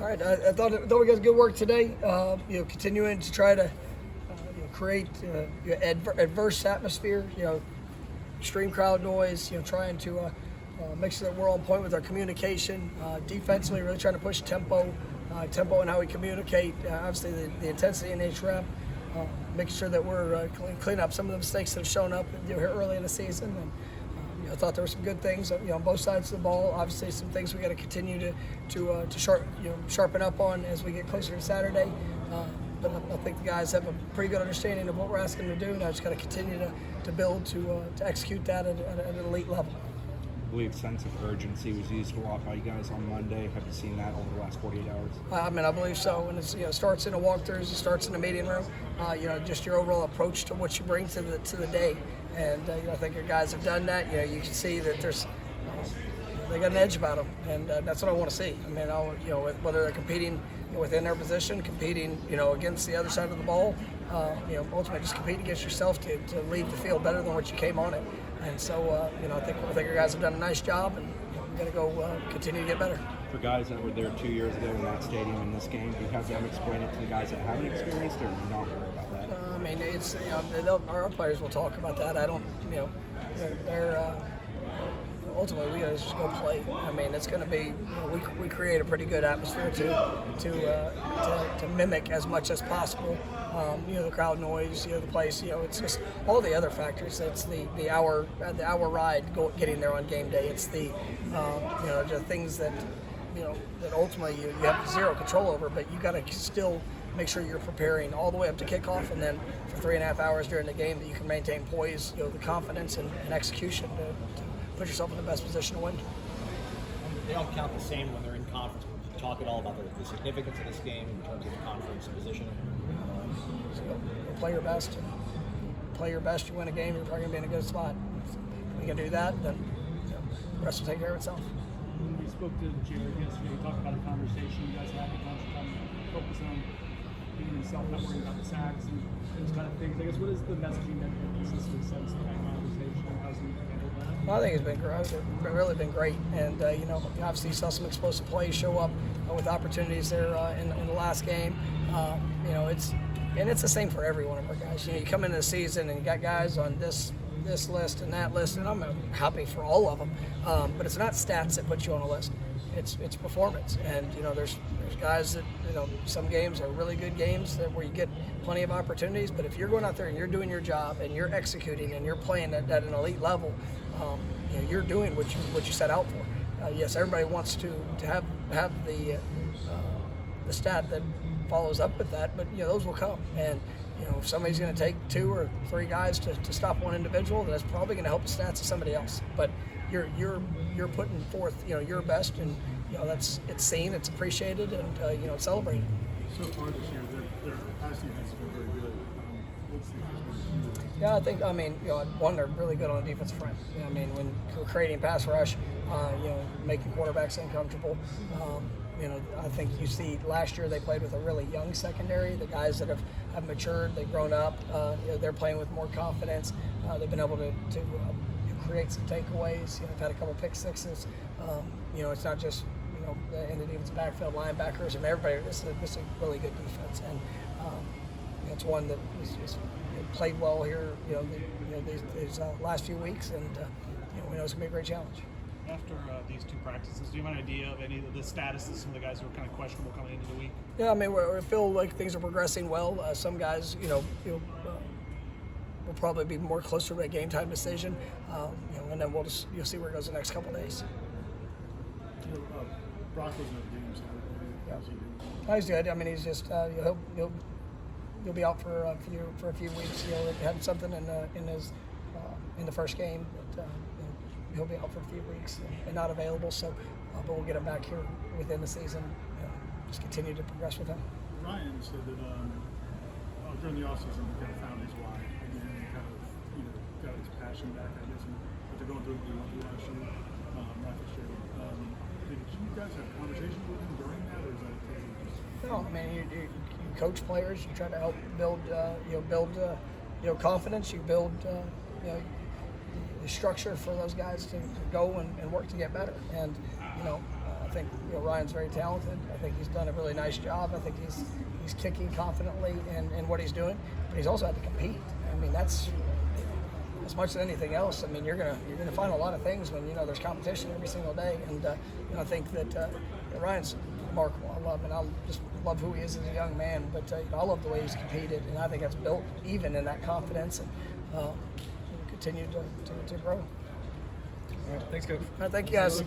All right, I thought we got good work today. Continuing to try to create adverse atmosphere. Extreme crowd noise. Trying to make sure that we're on point with our communication. Defensively, really trying to push tempo and how we communicate. Obviously, the intensity in each rep. Making sure that we're cleaning up some of the mistakes that have shown up here early in the season. And, I thought there were some good things, on both sides of the ball. Obviously, some things we got to continue to sharpen up on as we get closer to Saturday. But I think the guys have a pretty good understanding of what we're asking them to do, and I just got to continue to build to execute that at an elite level. I believe sense of urgency was used a lot by you guys on Monday. Have you seen that over the last 48 hours? I believe so. And it starts in the walkthroughs, it starts in the meeting room. Just your overall approach to what you bring to the day. And I think your guys have done that. You can see that they got an edge about them, and that's what I want to see. Whether they're competing within their position, competing against the other side of the ball, ultimately just compete against yourself to leave the field better than what you came on it. And so I think your guys have done a nice job, and we're going to go continue to get better. For guys that were there 2 years ago in that stadium in this game, do you have them explain it to the guys that haven't experienced it, or do you not worry about that? It's our players will talk about that. I don't, they're ultimately we gotta just go play. It's going to be we create a pretty good atmosphere to mimic as much as possible. The crowd noise, the place. It's just all the other factors. It's the hour ride getting there on game day. It's the things that that ultimately you have zero control over, but you got to still make sure you're preparing all the way up to kickoff, and then for 3.5 hours during the game that you can maintain poise, the confidence and execution to put yourself in the best position to win. They all count the same when they're in conference. Talk at all about the significance of this game in terms of the conference position. Play your best. Play your best. You win a game, you're probably going to be in a good spot. If we can do that, then the rest will take care of itself. When we spoke to Jared yesterday, we talked about a conversation you guys had a bunch of time focus on being yourself, not worrying about the sacks and those kind of things. I guess what is the messaging that you consistently sends to that conversation? How's he handled that? Well, I think it's really been great, and obviously you saw some explosive plays show up with opportunities there in the last game. It's the same for every one of our guys. You come into the season and you got guys on this list and that list, and I'm happy for all of them. But it's not stats that put you on a list. It's performance, and there's guys that some games are really good games where you get plenty of opportunities. But if you're going out there and you're doing your job and you're executing and you're playing at an elite level, you're doing what you set out for. Yes, everybody wants to have the stat that follows up with that, but those will come. And if somebody's going to take 2 or 3 guys to stop one individual, that's probably going to help the stats of somebody else. But you're putting forth your best, and it's seen, it's appreciated, and it's celebrated. So far this year, their passing has been very good. What's the Yeah, I think one, they're really good on the defensive front. When we're creating pass rush, making quarterbacks uncomfortable. I think you see last year they played with a really young secondary. The guys that have matured, they've grown up. They're playing with more confidence. They've been able to create some takeaways. They've had a couple pick sixes. It's not just in the defensive backfield, linebackers, and everybody. This is a really good defense, and it's one that is played well here. These last few weeks, and we know it's gonna be a great challenge. After these 2 practices, do you have an idea of any of the status of some of the guys who are kind of questionable coming into the week? Yeah, we feel like things are progressing well. Some guys, will probably be more closer to a game time decision, and then you'll see where it goes the next couple of days. Brock was in the game, so how's he doing? He's good. He's just he'll be out for a few weeks. He had something in the first game. But, he'll be out for a few weeks and not available. So, but we'll get him back here within the season. Just continue to progress with him. Ryan said that during the offseason he kind of found his why and kind of got his passion back, I guess. And what they're going through last year, not this year. Did you guys have conversations with him during that, or is that just? No, you coach players. You try to help build confidence. You build the structure for those guys to go and work to get better. And I think Ryan's very talented. I think he's done a really nice job. I think he's kicking confidently in what he's doing, but he's also had to compete. I mean, that's as much as anything else. I mean, you're gonna find a lot of things when there's competition every single day, and I think that Ryan's remarkable. I love him, and I just love who he is as a young man. But I love the way he's competed, and I think that's built even in that confidence, and continue to grow. All right, thanks, Coach. Thank you guys.